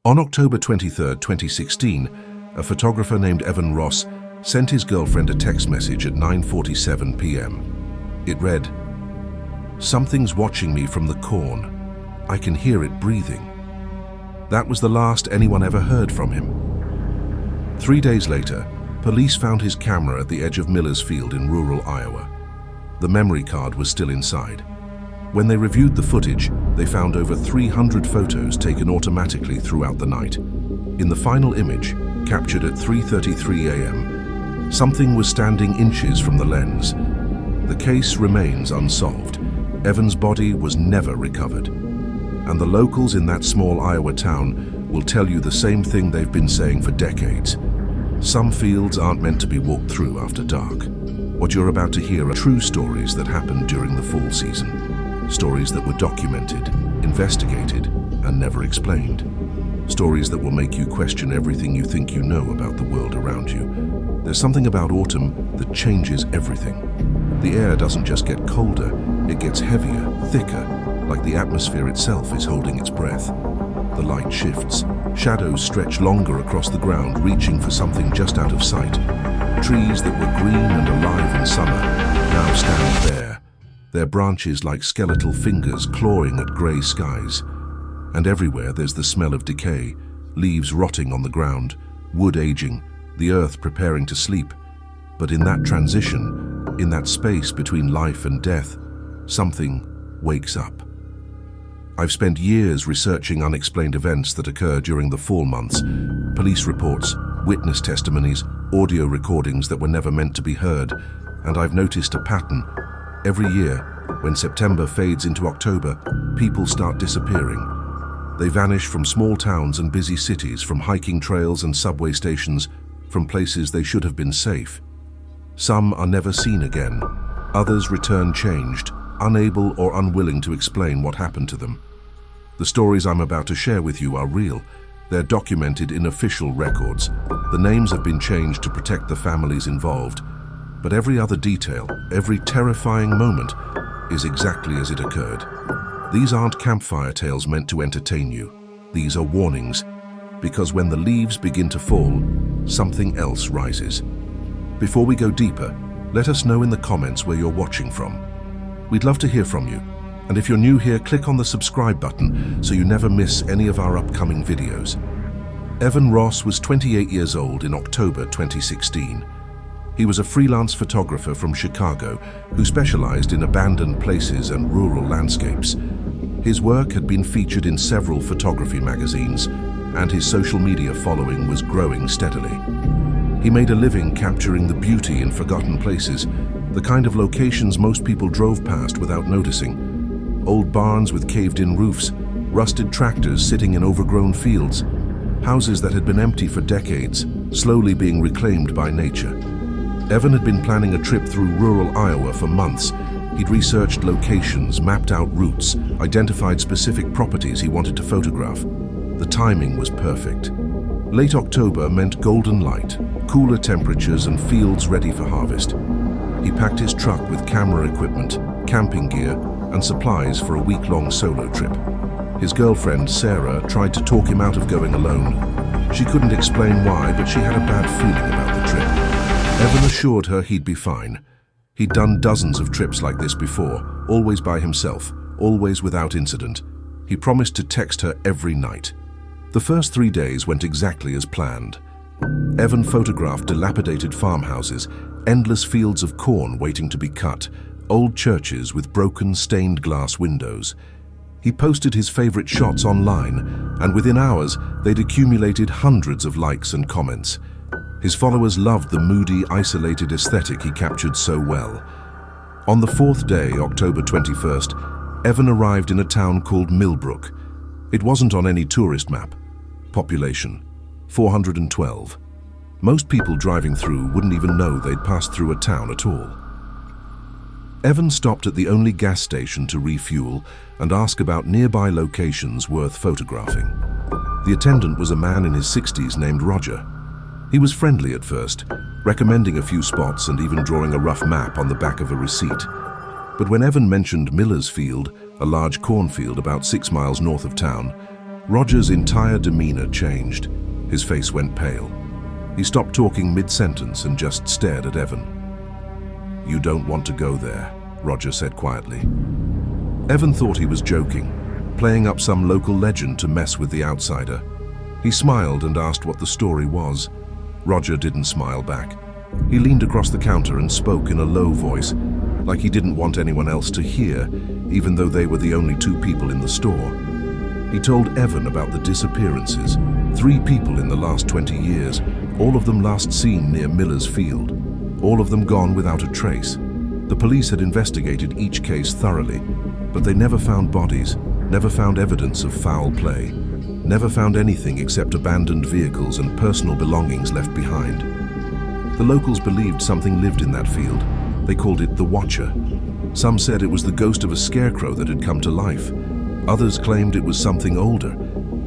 On October 23, 2016, a photographer named Evan Ross sent his girlfriend a text message at 9:47 p.m. It read, "Something's watching me from the corn. I can hear it breathing." That was the last anyone ever heard from him. 3 days later, police found his camera at the edge of Miller's Field in rural Iowa. The memory card was still inside. When they reviewed the footage, they found over 300 photos taken automatically throughout the night. In the final image, captured at 3:33 a.m., something was standing inches from the lens. The case remains unsolved. Evan's body was never recovered. And the locals in that small Iowa town will tell you the same thing they've been saying for decades. Some fields aren't meant to be walked through after dark. What you're about to hear are true stories that happened during the fall season. Stories that were documented, investigated, and never explained. Stories that will make you question everything you think you know about the world around you. There's something about autumn that changes everything. The air doesn't just get colder, it gets heavier, thicker, like the atmosphere itself is holding its breath. The light shifts. Shadows stretch longer across the ground, reaching for something just out of sight. Trees that were green and alive in summer now stand bare, their branches like skeletal fingers clawing at grey skies. And everywhere there's the smell of decay, leaves rotting on the ground, wood aging, the earth preparing to sleep. But in that transition, in that space between life and death, something wakes up. I've spent years researching unexplained events that occur during the fall months, police reports, witness testimonies, audio recordings that were never meant to be heard, and I've noticed a pattern. Every year, when September fades into October, people start disappearing. They vanish from small towns and busy cities, from hiking trails and subway stations, from places they should have been safe. Some are never seen again. Others return changed, unable or unwilling to explain what happened to them. The stories I'm about to share with you are real. They're documented in official records. The names have been changed to protect the families involved. But every other detail, every terrifying moment, is exactly as it occurred. These aren't campfire tales meant to entertain you. These are warnings. Because when the leaves begin to fall, something else rises. Before we go deeper, let us know in the comments where you're watching from. We'd love to hear from you. And if you're new here, click on the subscribe button so you never miss any of our upcoming videos. Evan Ross was 28 years old in October 2016. He was a freelance photographer from Chicago who specialized in abandoned places and rural landscapes. His work had been featured in several photography magazines, and his social media following was growing steadily. He made a living capturing the beauty in forgotten places, the kind of locations most people drove past without noticing. Old barns with caved-in roofs, rusted tractors sitting in overgrown fields, houses that had been empty for decades, slowly being reclaimed by nature. Evan had been planning a trip through rural Iowa for months. He'd researched locations, mapped out routes, identified specific properties he wanted to photograph. The timing was perfect. Late October meant golden light, cooler temperatures, and fields ready for harvest. He packed his truck with camera equipment, camping gear, and supplies for a week-long solo trip. His girlfriend, Sarah, tried to talk him out of going alone. She couldn't explain why, but she had a bad feeling about the trip. Evan assured her he'd be fine. He'd done dozens of trips like this before, always by himself, always without incident. He promised to text her every night. The first 3 days went exactly as planned. Evan photographed dilapidated farmhouses, endless fields of corn waiting to be cut, old churches with broken stained glass windows. He posted his favorite shots online, and within hours they'd accumulated hundreds of likes and comments. His followers loved the moody, isolated aesthetic he captured so well. On the fourth day, October 21st, Evan arrived in a town called Millbrook. It wasn't on any tourist map. Population, 412. Most people driving through wouldn't even know they'd passed through a town at all. Evan stopped at the only gas station to refuel and ask about nearby locations worth photographing. The attendant was a man in his 60s named Roger. He was friendly at first, recommending a few spots and even drawing a rough map on the back of a receipt. But when Evan mentioned Miller's Field, a large cornfield about 6 miles north of town, Roger's entire demeanor changed. His face went pale. He stopped talking mid-sentence and just stared at Evan. "You don't want to go there," Roger said quietly. Evan thought he was joking, playing up some local legend to mess with the outsider. He smiled and asked what the story was. Roger didn't smile back. He leaned across the counter and spoke in a low voice, like he didn't want anyone else to hear, even though they were the only two people in the store. He told Evan about the disappearances. 3 people in the last 20 years, all of them last seen near Miller's Field. All of them gone without a trace. The police had investigated each case thoroughly, but they never found bodies, never found evidence of foul play, never found anything except abandoned vehicles and personal belongings left behind. The locals believed something lived in that field. They called it the Watcher. Some said it was the ghost of a scarecrow that had come to life. Others claimed it was something older,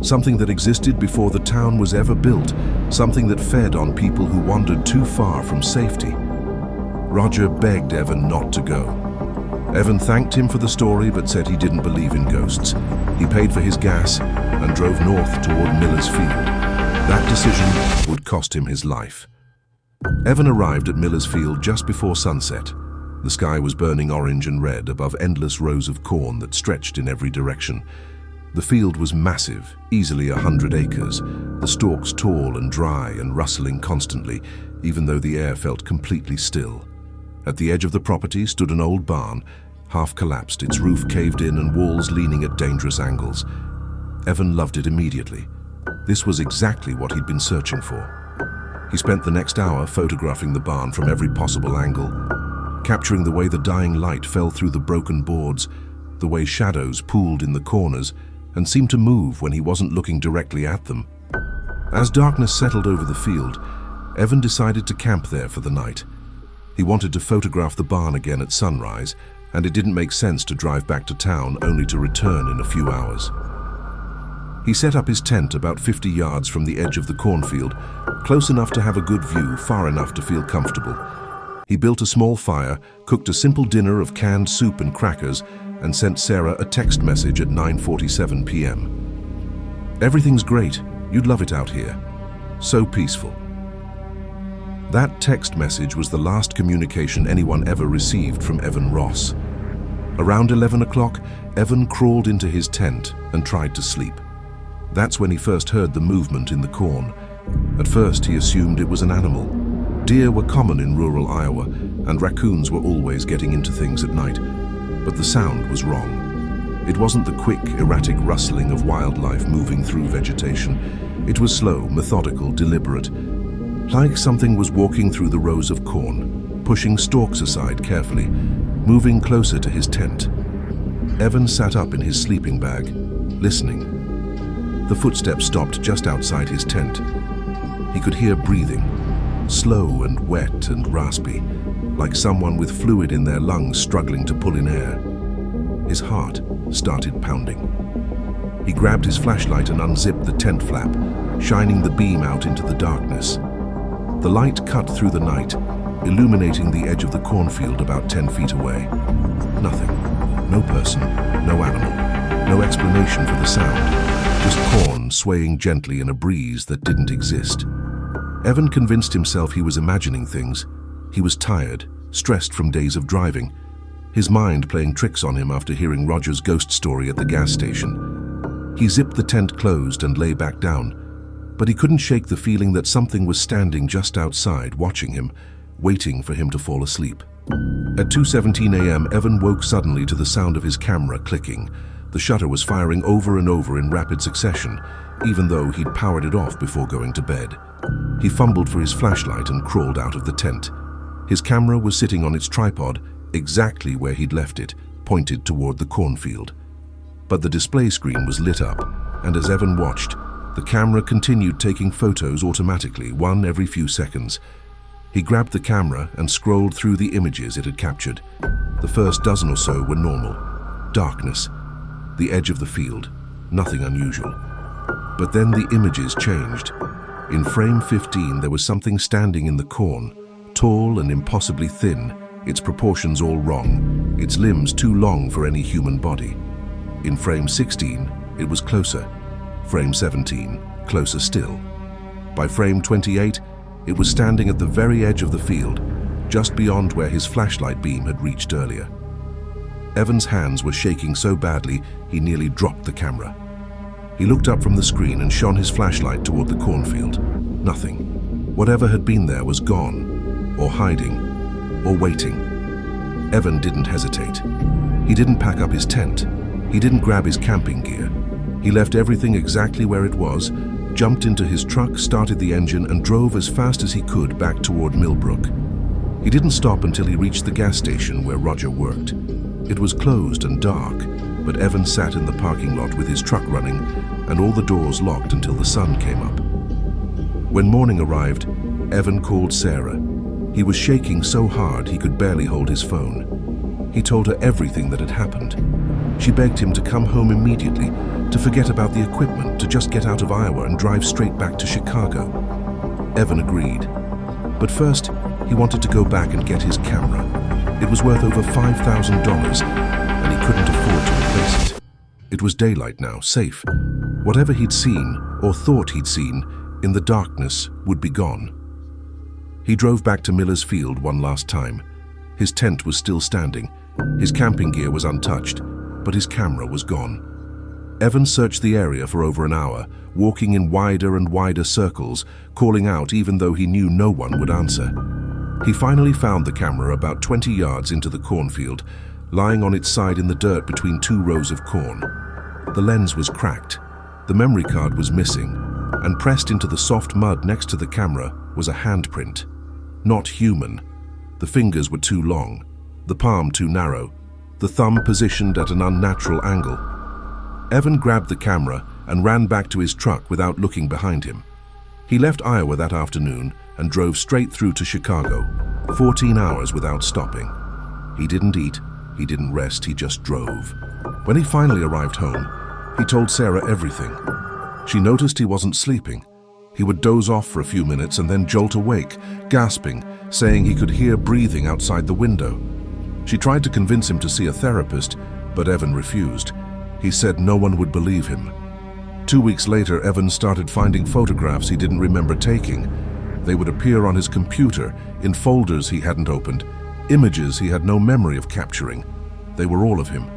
something that existed before the town was ever built, something that fed on people who wandered too far from safety. Roger begged Evan not to go. Evan thanked him for the story but said he didn't believe in ghosts. He paid for his gas and drove north toward Miller's Field. That decision would cost him his life. Evan arrived at Miller's Field just before sunset. The sky was burning orange and red above endless rows of corn that stretched in every direction. The field was massive, easily 100 acres, the stalks tall and dry and rustling constantly, even though the air felt completely still. At the edge of the property stood an old barn, half collapsed, its roof caved in and walls leaning at dangerous angles. Evan loved it immediately. This was exactly what he'd been searching for. He spent the next hour photographing the barn from every possible angle, capturing the way the dying light fell through the broken boards, the way shadows pooled in the corners and seemed to move when he wasn't looking directly at them. As darkness settled over the field, Evan decided to camp there for the night. He wanted to photograph the barn again at sunrise, and it didn't make sense to drive back to town only to return in a few hours. He set up his tent about 50 yards from the edge of the cornfield, close enough to have a good view, far enough to feel comfortable. He built a small fire, cooked a simple dinner of canned soup and crackers, and sent Sarah a text message at 9:47 p.m. "Everything's great. You'd love it out here. So peaceful." That text message was the last communication anyone ever received from Evan Ross. Around 11 o'clock, Evan crawled into his tent and tried to sleep. That's when he first heard the movement in the corn. At first, he assumed it was an animal. Deer were common in rural Iowa, and raccoons were always getting into things at night. But the sound was wrong. It wasn't the quick, erratic rustling of wildlife moving through vegetation. It was slow, methodical, deliberate. Like something was walking through the rows of corn, pushing stalks aside carefully, moving closer to his tent. Evan sat up in his sleeping bag, listening. The footsteps stopped just outside his tent. He could hear breathing, slow and wet and raspy, like someone with fluid in their lungs struggling to pull in air. His heart started pounding. He grabbed his flashlight and unzipped the tent flap, shining the beam out into the darkness. The light cut through the night, illuminating the edge of the cornfield about 10 feet away. Nothing. No person, no animal, no explanation for the sound. Just corn swaying gently in a breeze that didn't exist. Evan convinced himself he was imagining things. He was tired, stressed from days of driving, his mind playing tricks on him after hearing Roger's ghost story at the gas station. He zipped the tent closed and lay back down, but he couldn't shake the feeling that something was standing just outside, watching him, waiting for him to fall asleep. At 2:17 a.m., Evan woke suddenly to the sound of his camera clicking. The shutter was firing over and over in rapid succession, even though he'd powered it off before going to bed. He fumbled for his flashlight and crawled out of the tent. His camera was sitting on its tripod, exactly where he'd left it, pointed toward the cornfield. But the display screen was lit up, and as Evan watched, the camera continued taking photos automatically, one every few seconds. He grabbed the camera and scrolled through the images it had captured. The first dozen or so were normal. Darkness. The edge of the field. Nothing unusual. But then the images changed. In frame 15, there was something standing in the corn, tall and impossibly thin, its proportions all wrong, its limbs too long for any human body. In frame 16, it was closer. Frame 17, closer still. By frame 28, it was standing at the very edge of the field, just beyond where his flashlight beam had reached earlier. Evan's hands were shaking so badly he nearly dropped the camera. He looked up from the screen and shone his flashlight toward the cornfield. Nothing. Whatever had been there was gone, or hiding, or waiting. Evan didn't hesitate. He didn't pack up his tent. He didn't grab his camping gear. He left everything exactly where it was, jumped into his truck, started the engine, and drove as fast as he could back toward Millbrook. He didn't stop until he reached the gas station where Roger worked. It was closed and dark, but Evan sat in the parking lot with his truck running and all the doors locked until the sun came up. When morning arrived, Evan called Sarah. He was shaking so hard he could barely hold his phone. He told her everything that had happened. She begged him to come home immediately, to forget about the equipment, to just get out of Iowa and drive straight back to Chicago. Evan agreed. But first, he wanted to go back and get his camera. It was worth over $5,000, and he couldn't afford to replace it. It was daylight now, safe. Whatever he'd seen, or thought he'd seen, in the darkness would be gone. He drove back to Miller's Field one last time. His tent was still standing. His camping gear was untouched, but his camera was gone. Evan searched the area for over an hour, walking in wider and wider circles, calling out even though he knew no one would answer. He finally found the camera about 20 yards into the cornfield, lying on its side in the dirt between two rows of corn. The lens was cracked, the memory card was missing, and pressed into the soft mud next to the camera was a handprint. Not human. The fingers were too long, the palm too narrow, the thumb positioned at an unnatural angle. Evan grabbed the camera and ran back to his truck without looking behind him. He left Iowa that afternoon and drove straight through to Chicago, 14 hours without stopping. He didn't eat, he didn't rest, he just drove. When he finally arrived home, he told Sarah everything. She noticed he wasn't sleeping. He would doze off for a few minutes and then jolt awake, gasping, saying he could hear breathing outside the window. She tried to convince him to see a therapist, but Evan refused. He said no one would believe him. 2 weeks later, Evan started finding photographs he didn't remember taking. They would appear on his computer, in folders he hadn't opened, images he had no memory of capturing. They were all of him,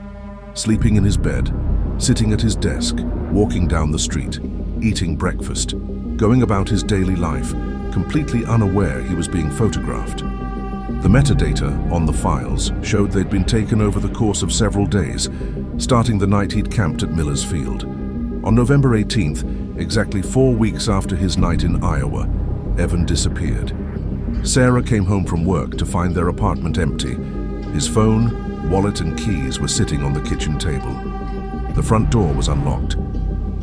sleeping in his bed, sitting at his desk, walking down the street, eating breakfast, going about his daily life, completely unaware he was being photographed. The metadata on the files showed they'd been taken over the course of several days, starting the night he'd camped at Miller's Field. On November 18th, exactly 4 weeks after his night in Iowa, Evan disappeared. Sarah came home from work to find their apartment empty. His phone, wallet and keys were sitting on the kitchen table. The front door was unlocked.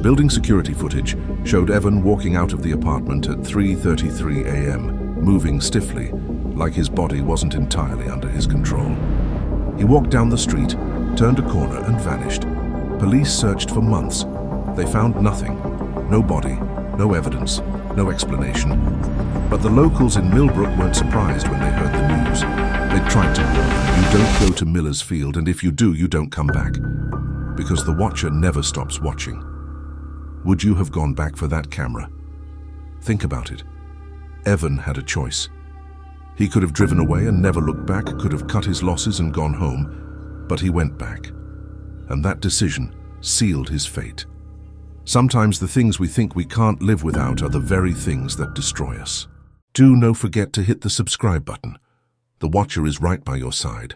Building security footage showed Evan walking out of the apartment at 3:33 a.m., moving stiffly, like his body wasn't entirely under his control. He walked down the street, turned a corner and vanished. Police searched for months. They found nothing. No body, no evidence, no explanation. But the locals in Millbrook weren't surprised when they heard the news. They tried to warn him, you don't go to Miller's Field, and if you do, you don't come back. Because the watcher never stops watching. Would you have gone back for that camera? Think about it. Evan had a choice. He could have driven away and never looked back, could have cut his losses and gone home, but he went back. And that decision sealed his fate. Sometimes the things we think we can't live without are the very things that destroy us. Do not forget to hit the subscribe button. The Watcher is right by your side.